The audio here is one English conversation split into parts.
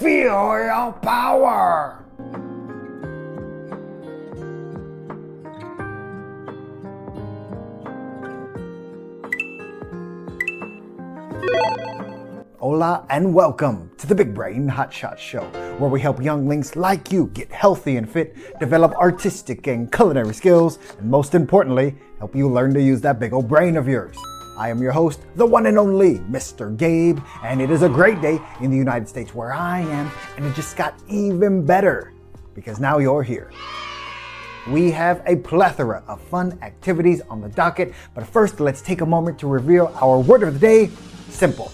Feel your power! Hola and welcome to the Big Brain Hotshot Show, where we help younglings like you get healthy and fit, develop artistic and culinary skills, and most importantly, help you learn to use that big old brain of yours. I am your host, the one and only Mr. Gabe, and it is a great day in the United States where I am, and it just got even better because now you're here. We have a plethora of fun activities on the docket, but first let's take a moment to reveal our word of the day, simple.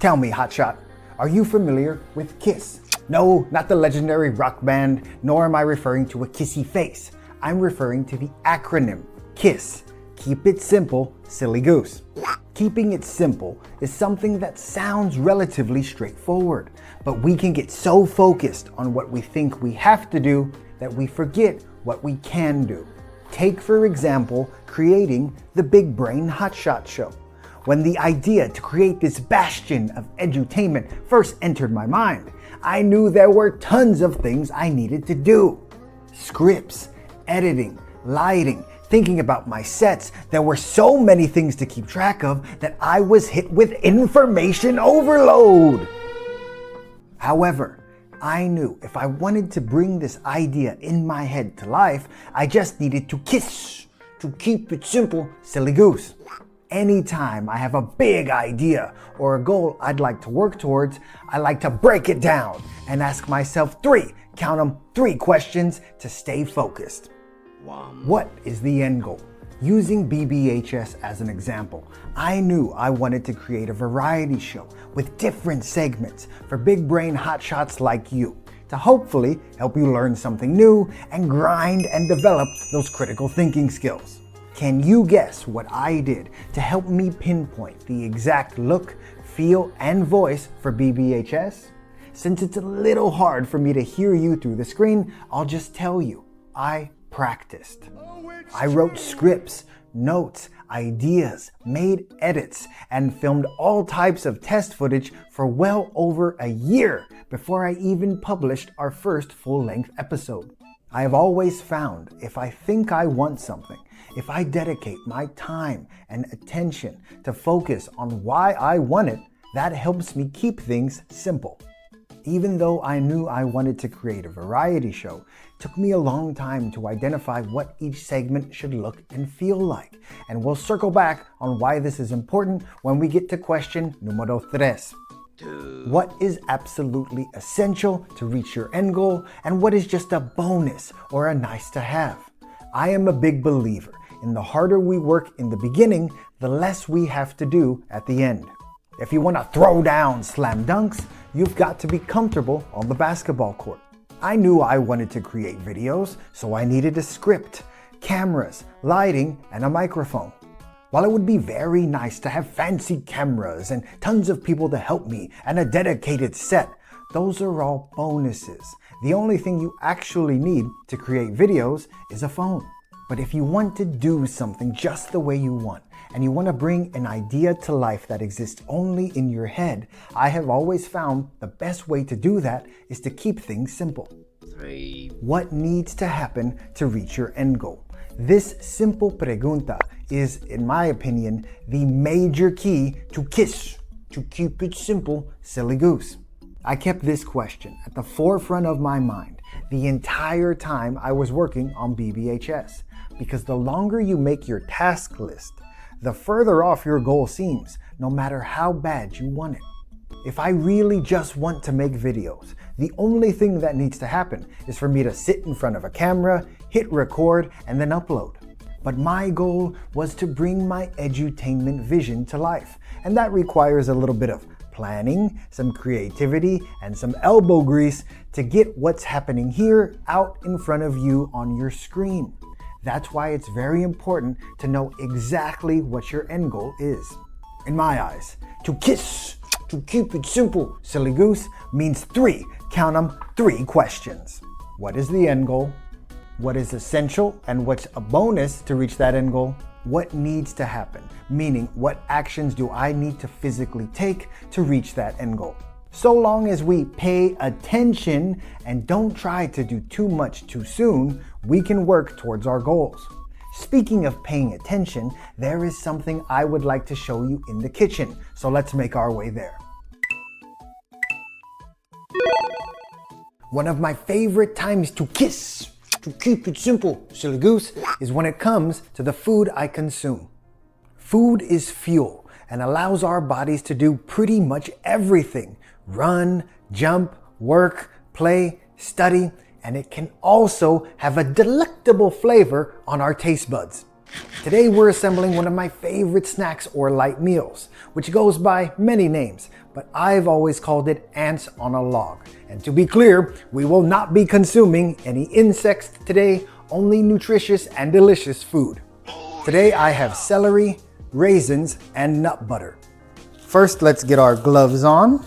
Tell me, Hotshot, are you familiar with K.I.S.S? No, not the legendary rock band, nor am I referring to a kissy face. I'm referring to the acronym K.I.S.S. Keep it simple, silly goose. Keeping it simple is something that sounds relatively straightforward, but we can get so focused on what we think we have to do that we forget what we can do. Take, for example, creating the Big Brain Hotshot Show. When the idea to create this bastion of edutainment first entered my mind, I knew there were tons of things I needed to do. Scripts, editing, lighting, thinking about my sets. There were so many things to keep track of that I was hit with information overload. However, I knew if I wanted to bring this idea in my head to life, I just needed to K.I.S.S, to keep it simple, silly goose. Anytime I have a big idea or a goal I'd like to work towards, I like to break it down and ask myself three questions to stay focused. What is the end goal? Using BBHS as an example, I knew I wanted to create a variety show with different segments for big brain hotshots like you to hopefully help you learn something new and grind and develop those critical thinking skills. Can you guess what I did to help me pinpoint the exact look, feel, and voice for BBHS? Since it's a little hard for me to hear you through the screen, I'll just tell you, I practiced. I wrote scripts, notes, ideas, made edits, and filmed all types of test footage for well over a year before I even published our first full-length episode. I have always found if I think I want something, if I dedicate my time and attention to focus on why I want it, that helps me keep things simple. Even though I knew I wanted to create a variety show, it took me a long time to identify what each segment should look and feel like. And we'll circle back on why this is important when we get to question numero 3. What is absolutely essential to reach your end goal, and what is just a bonus or a nice to have? I am a big believer in the harder we work in the beginning, the less we have to do at the end. If you want to throw down slam dunks, you've got to be comfortable on the basketball court. I knew I wanted to create videos, so I needed a script, cameras, lighting, and a microphone. While it would be very nice to have fancy cameras and tons of people to help me and a dedicated set, those are all bonuses. The only thing you actually need to create videos is a phone. But if you want to do something just the way you want, and you want to bring an idea to life that exists only in your head, I have always found the best way to do that is to keep things simple. 3. What needs to happen to reach your end goal? This simple pregunta is, in my opinion, the major key to K.I.S.S, to keep it simple, silly goose. I kept this question at the forefront of my mind the entire time I was working on BBHS, because the longer you make your task list, the further off your goal seems, no matter how bad you want it. If I really just want to make videos, the only thing that needs to happen is for me to sit in front of a camera, hit record, and then upload. But my goal was to bring my edutainment vision to life, and that requires a little bit of planning, some creativity, and some elbow grease to get what's happening here out in front of you on your screen. That's why it's very important to know exactly what your end goal is. In my eyes, to K.I.S.S, to keep it simple, silly goose, means 3 questions. What is the end goal? What is essential and what's a bonus to reach that end goal? What needs to happen? Meaning, what actions do I need to physically take to reach that end goal? So long as we pay attention and don't try to do too much too soon, we can work towards our goals. Speaking of paying attention, there is something I would like to show you in the kitchen, so let's make our way there. One of my favorite times to kiss, to keep it simple, silly goose, is when it comes to the food I consume. Food is fuel and allows our bodies to do pretty much everything. Run, jump, work, play, study, and it can also have a delectable flavor on our taste buds. Today we're assembling one of my favorite snacks or light meals, which goes by many names, but I've always called it ants on a log. And to be clear, we will not be consuming any insects today, only nutritious and delicious food. Today I have celery, raisins, and nut butter. First, let's get our gloves on.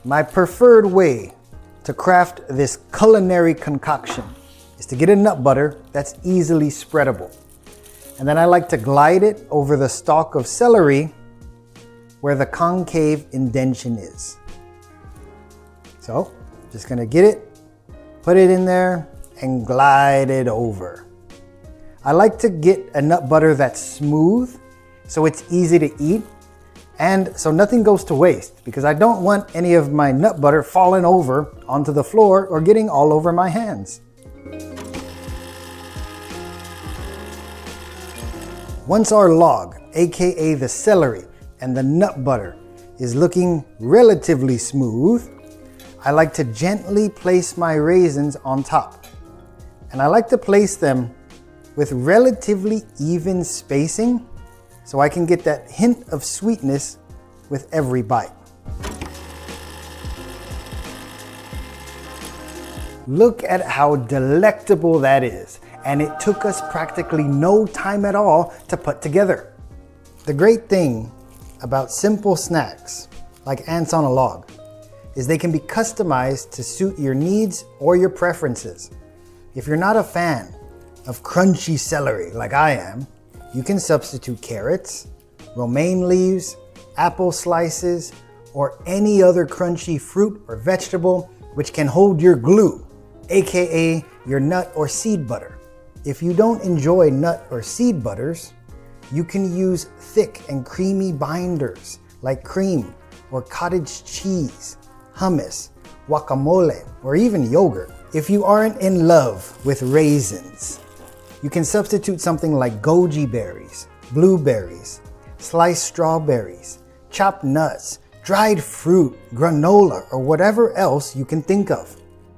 My preferred way to craft this culinary concoction is to get a nut butter that's easily spreadable. And then I like to glide it over the stalk of celery where the concave indentation is. So, just gonna get it, put it in there, and glide it over. I like to get a nut butter that's smooth so it's easy to eat and so nothing goes to waste, because I don't want any of my nut butter falling over onto the floor or getting all over my hands. Once our log, aka the celery, and the nut butter is looking relatively smooth, I like to gently place my raisins on top. And I like to place them with relatively even spacing so I can get that hint of sweetness with every bite. Look at how delectable that is, and it took us practically no time at all to put together. The great thing about simple snacks, like ants on a log, is they can be customized to suit your needs or your preferences. If you're not a fan of crunchy celery like I am, you can substitute carrots, romaine leaves, apple slices, or any other crunchy fruit or vegetable which can hold your glue, aka your nut or seed butter. If you don't enjoy nut or seed butters, you can use thick and creamy binders like cream or cottage cheese, hummus, guacamole, or even yogurt. If you aren't in love with raisins, you can substitute something like goji berries, blueberries, sliced strawberries, chopped nuts, dried fruit, granola, or whatever else you can think of.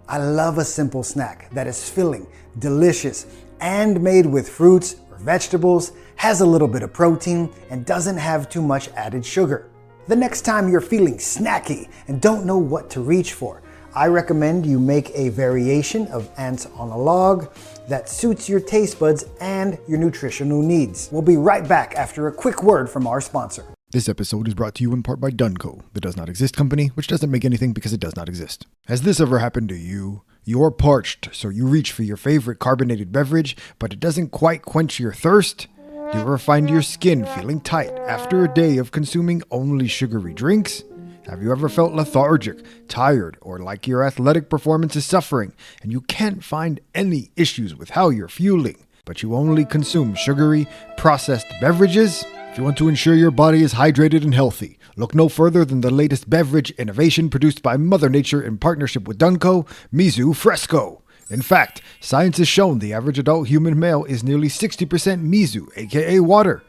I love a simple snack that is filling, delicious, and made with fruits or vegetables, has a little bit of protein, and doesn't have too much added sugar. The next time you're feeling snacky and don't know what to reach for, I recommend you make a variation of ants on a log that suits your taste buds and your nutritional needs. We'll be right back after a quick word from our sponsor. This episode is brought to you in part by Dunco, the does not exist company, which doesn't make anything because it does not exist. Has this ever happened to you? You're parched, so you reach for your favorite carbonated beverage, but it doesn't quite quench your thirst? Do you ever find your skin feeling tight after a day of consuming only sugary drinks? Have you ever felt lethargic, tired, or like your athletic performance is suffering, and you can't find any issues with how you're fueling, but you only consume sugary, processed beverages? If you want to ensure your body is hydrated and healthy, look no further than the latest beverage innovation produced by Mother Nature in partnership with Dunco, Mizu Fresco. In fact, science has shown the average adult human male is nearly 60% Mizu, aka water.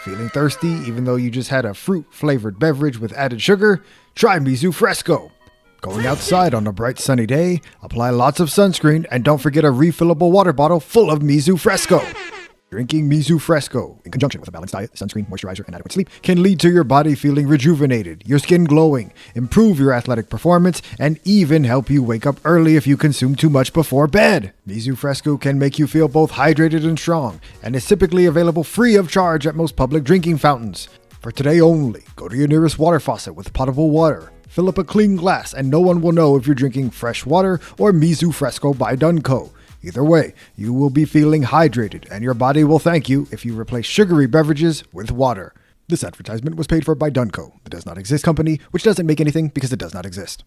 Feeling thirsty even though you just had a fruit-flavored beverage with added sugar? Try Mizu Fresco. Going outside on a bright sunny day, apply lots of sunscreen, and don't forget a refillable water bottle full of Mizu Fresco. Drinking Mizu Fresco, in conjunction with a balanced diet, sunscreen, moisturizer, and adequate sleep, can lead to your body feeling rejuvenated, your skin glowing, improve your athletic performance, and even help you wake up early if you consume too much before bed. Mizu Fresco can make you feel both hydrated and strong, and is typically available free of charge at most public drinking fountains. For today only, go to your nearest water faucet with potable water, fill up a clean glass, and no one will know if you're drinking fresh water or Mizu Fresco by Dunco. Either way, you will be feeling hydrated, and your body will thank you if you replace sugary beverages with water. This advertisement was paid for by Dunco, the does not exist company, which doesn't make anything because it does not exist.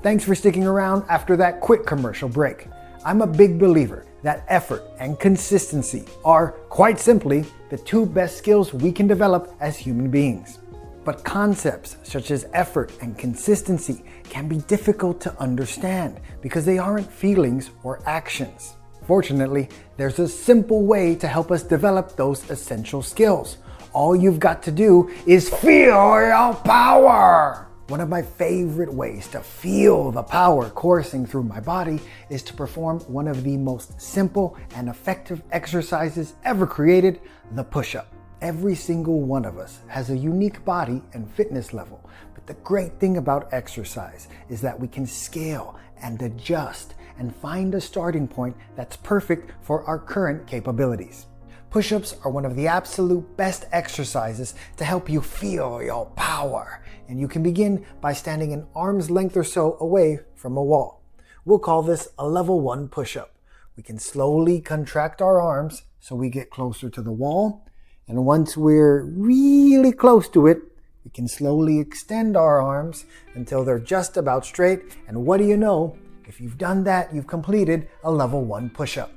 Thanks for sticking around after that quick commercial break. I'm a big believer that effort and consistency are, quite simply, the two best skills we can develop as human beings. But concepts such as effort and consistency can be difficult to understand because they aren't feelings or actions. Fortunately, there's a simple way to help us develop those essential skills. All you've got to do is feel your power. One of my favorite ways to feel the power coursing through my body is to perform one of the most simple and effective exercises ever created, the push-up. Every single one of us has a unique body and fitness level, but the great thing about exercise is that we can scale and adjust and find a starting point that's perfect for our current capabilities. Push-ups are one of the absolute best exercises to help you feel your power, and you can begin by standing an arm's length or so away from a wall. We'll call this a level 1 push-up. We can slowly contract our arms so we get closer to the wall, and once we're really close to it, we can slowly extend our arms until they're just about straight, and what do you know? If you've done that, you've completed a level 1 push-up.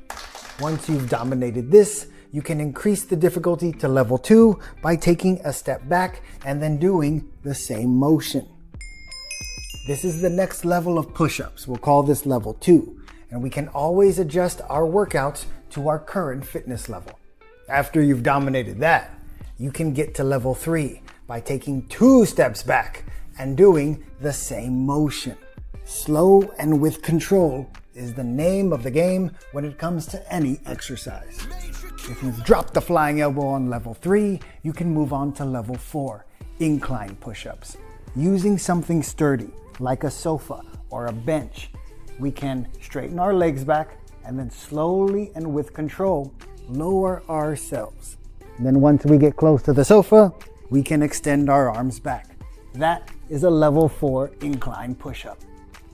Once you've dominated this, you can increase the difficulty to level 2 by taking a step back and then doing the same motion. This is the next level of push-ups. We'll call this level 2, and we can always adjust our workouts to our current fitness level. After you've dominated that, you can get to level 3 by taking 2 steps back and doing the same motion. Slow and with control is the name of the game when it comes to any exercise. If you've dropped the flying elbow on level 3, you can move on to level 4, incline push-ups. Using something sturdy, like a sofa or a bench, we can straighten our legs back and then slowly and with control, lower ourselves. Then once we get close to the sofa, we can extend our arms back. That is a level 4 incline push-up.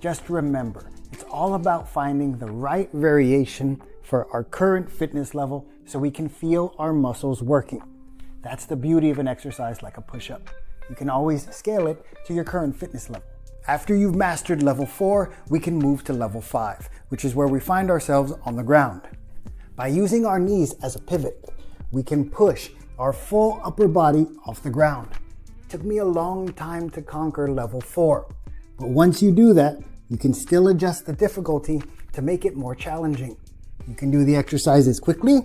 Just remember, it's all about finding the right variation for our current fitness level so we can feel our muscles working. That's the beauty of an exercise like a push-up. You can always scale it to your current fitness level. After you've mastered level 4, we can move to level 5, which is where we find ourselves on the ground. By using our knees as a pivot, we can push our full upper body off the ground. It took me a long time to conquer level 4, but once you do that, you can still adjust the difficulty to make it more challenging. You can do the exercises quickly,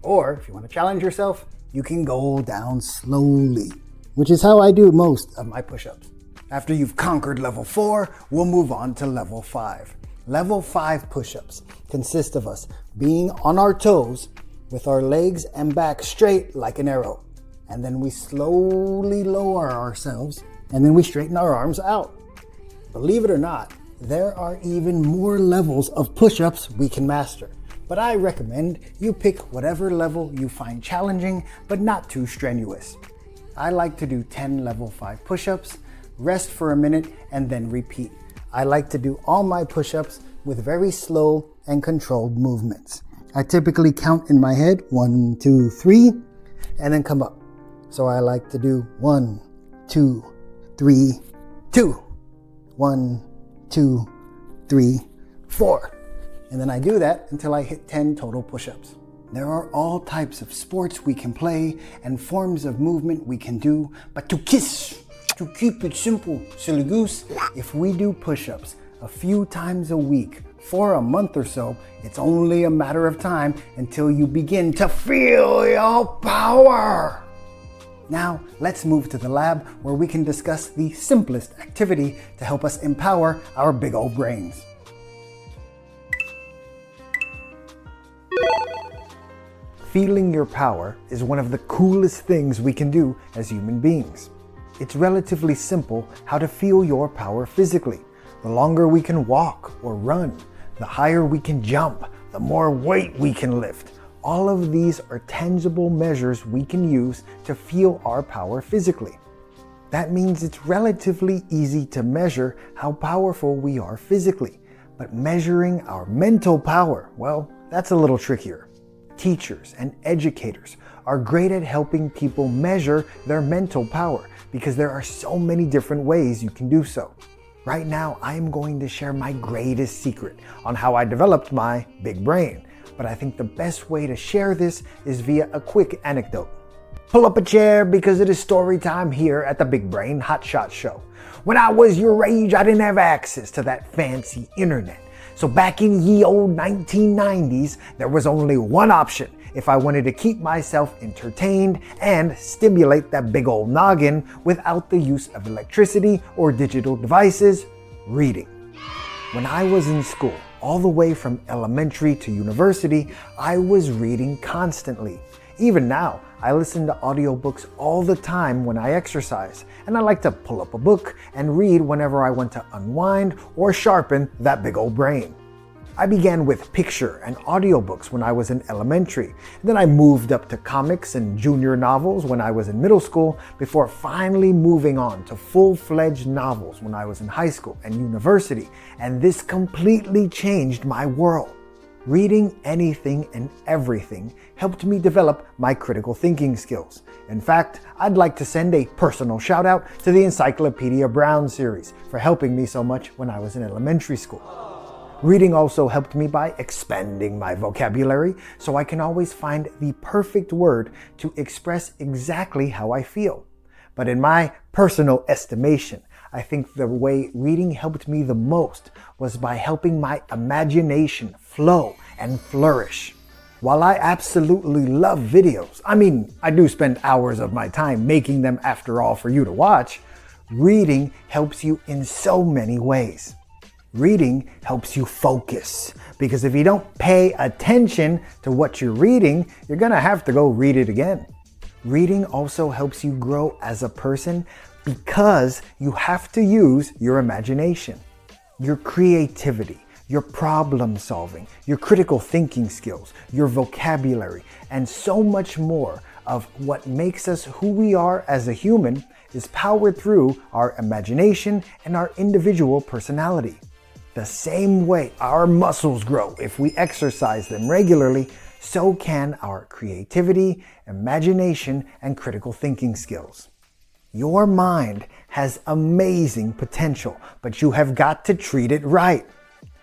or if you want to challenge yourself, you can go down slowly, which is how I do most of my push-ups. After you've conquered level 4, we'll move on to level 5. Level 5 push-ups consist of us being on our toes with our legs and back straight like an arrow. And then we slowly lower ourselves, and then we straighten our arms out. Believe it or not, there are even more levels of push-ups we can master. But I recommend you pick whatever level you find challenging, but not too strenuous. I like to do 10 level 5 push-ups, rest for a minute, and then repeat. I like to do all my push-ups with very slow and controlled movements. I typically count in my head 1, 2, 3, and then come up. So I like to do 1, 2, 3, 2. 1, 2, 3, 4. And then I do that until I hit 10 total push-ups. There are all types of sports we can play and forms of movement we can do, but to keep it simple, silly goose, if we do push-ups a few times a week for a month or so, it's only a matter of time until you begin to feel your power. Now, let's move to the lab where we can discuss the simplest activity to help us empower our big old brains. Feeling your power is one of the coolest things we can do as human beings. It's relatively simple how to feel your power physically. The longer we can walk or run, the higher we can jump, the more weight we can lift. All of these are tangible measures we can use to feel our power physically. That means it's relatively easy to measure how powerful we are physically, but measuring our mental power, well, that's a little trickier. teachers, and educators are great at helping people measure their mental power because there are so many different ways you can do so. Right now, I am going to share my greatest secret on how I developed my big brain, but I think the best way to share this is via a quick anecdote. Pull up a chair because it is story time here at the Big Brain Hotshot Show. When I was your age, I didn't have access to that fancy internet. So back in ye old 1990s, there was only one option if I wanted to keep myself entertained and stimulate that big old noggin without the use of electricity or digital devices: reading. When I was in school, all the way from elementary to university, I was reading constantly. Even now, I listen to audiobooks all the time when I exercise, and I like to pull up a book and read whenever I want to unwind or sharpen that big old brain. I began with picture and audiobooks when I was in elementary. Then I moved up to comics and junior novels when I was in middle school, before finally moving on to full-fledged novels when I was in high school and university, and this completely changed my world. Reading anything and everything helped me develop my critical thinking skills. In fact, I'd like to send a personal shout out to the Encyclopedia Brown series for helping me so much when I was in elementary school. Reading also helped me by expanding my vocabulary, so I can always find the perfect word to express exactly how I feel. But in my personal estimation, I think the way reading helped me the most was by helping my imagination flow and flourish. While I absolutely love videos, I do spend hours of my time making them after all for you to watch, reading helps you in so many ways. Reading helps you focus, because if you don't pay attention to what you're reading, you're gonna have to go read it again. Reading also helps you grow as a person because you have to use your imagination, your creativity, your problem solving, your critical thinking skills, your vocabulary, and so much more of what makes us who we are as a human is powered through our imagination and our individual personality. The same way our muscles grow if we exercise them regularly, so can our creativity, imagination, and critical thinking skills. Your mind has amazing potential, but you have got to treat it right.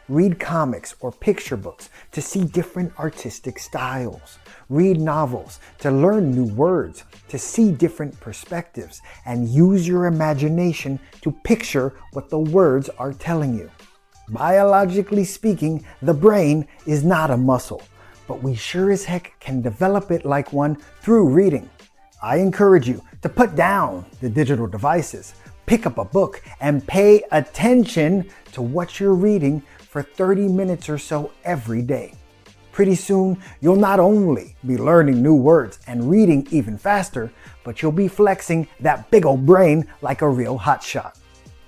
Read comics or picture books to see different artistic styles. Read novels to learn new words, to see different perspectives, and use your imagination to picture what the words are telling you. Biologically speaking, the brain is not a muscle, but we sure as heck can develop it like one through reading. I encourage you to put down the digital devices, pick up a book, and pay attention to what you're reading for 30 minutes or so every day. Pretty soon, you'll not only be learning new words and reading even faster, but you'll be flexing that big old brain like a real hotshot.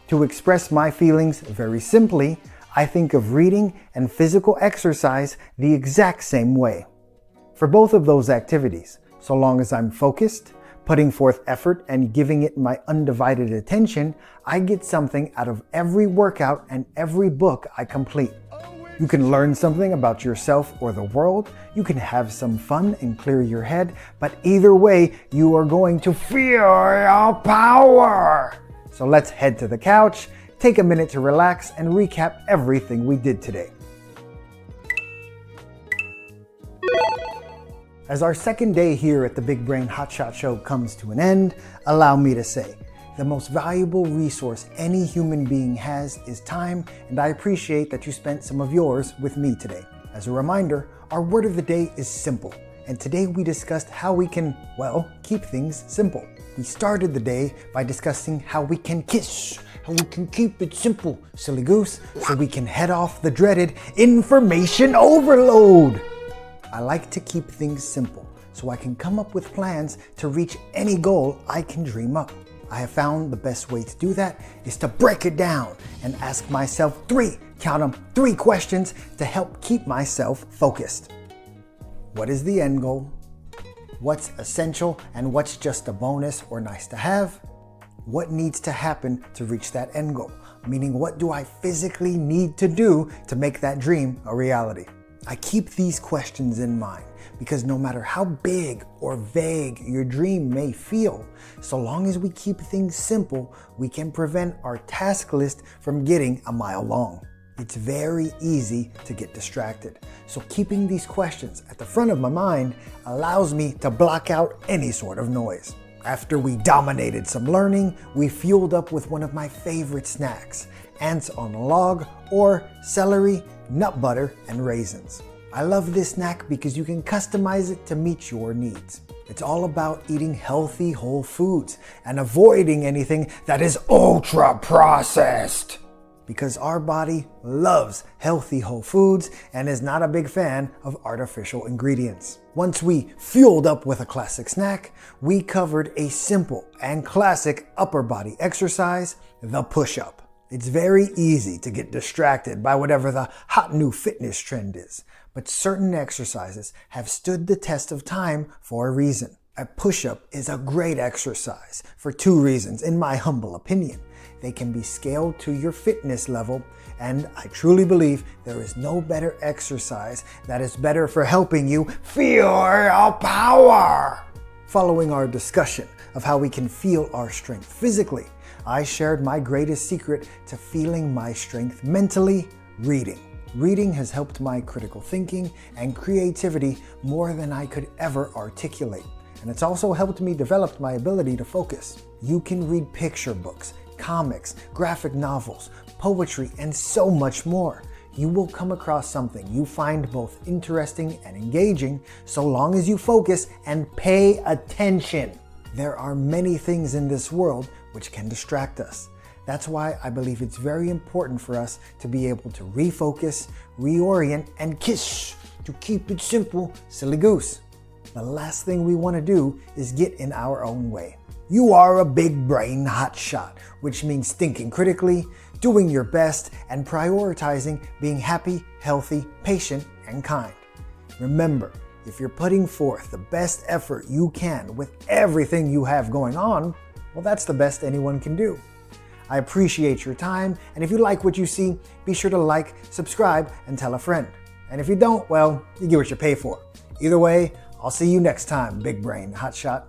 To express my feelings very simply, I think of reading and physical exercise the exact same way. For both of those activities, so long as I'm focused, putting forth effort, and giving it my undivided attention, I get something out of every workout and every book I complete. You can learn something about yourself or the world, you can have some fun and clear your head, but either way, you are going to feel your power. So let's head to the couch, take a minute to relax, and recap everything we did today. As our second day here at the Big Brain Hotshot Show comes to an end, allow me to say, the most valuable resource any human being has is time, and I appreciate that you spent some of yours with me today. As a reminder, our word of the day is simple, and today we discussed how we can, keep things simple. We started the day by discussing how we can KISS, how we can keep it simple, silly goose, so we can head off the dreaded information overload. I like to keep things simple so I can come up with plans to reach any goal I can dream up. I have found the best way to do that is to break it down and ask myself three questions to help keep myself focused. What is the end goal? What's essential and what's just a bonus or nice to have? What needs to happen to reach that end goal? Meaning, what do I physically need to do to make that dream a reality? I keep these questions in mind because no matter how big or vague your dream may feel, so long as we keep things simple, we can prevent our task list from getting a mile long. It's very easy to get distracted, so keeping these questions at the front of my mind allows me to block out any sort of noise. After we dominated some learning, we fueled up with one of my favorite snacks, ants on a log or celery, nut butter, and raisins. I love this snack because you can customize it to meet your needs. It's all about eating healthy whole foods and avoiding anything that is ultra processed. Because our body loves healthy whole foods and is not a big fan of artificial ingredients. Once we fueled up with a classic snack, we covered a simple and classic upper body exercise, the push-up. It's very easy to get distracted by whatever the hot new fitness trend is, but certain exercises have stood the test of time for a reason. A push-up is a great exercise for 2 reasons, in my humble opinion. They can be scaled to your fitness level, and I truly believe there is no better exercise that is better for helping you feel your power. Following our discussion of how we can feel our strength physically, I shared my greatest secret to feeling my strength mentally: reading. Reading has helped my critical thinking and creativity more than I could ever articulate, and it's also helped me develop my ability to focus. You can read picture books, comics, graphic novels, poetry, and so much more. You will come across something you find both interesting and engaging so long as you focus and pay attention. There are many things in this world which can distract us. That's why I believe it's very important for us to be able to refocus, reorient, and KISS, to keep it simple, silly goose. The last thing we want to do is get in our own way. You are a big brain hotshot, which means thinking critically, doing your best, and prioritizing being happy, healthy, patient, and kind. Remember, if you're putting forth the best effort you can with everything you have going on, well, that's the best anyone can do. I appreciate your time, and if you like what you see, be sure to like, subscribe, and tell a friend. And if you don't, well, you get what you pay for. Either way, I'll see you next time, Big Brain Hotshot.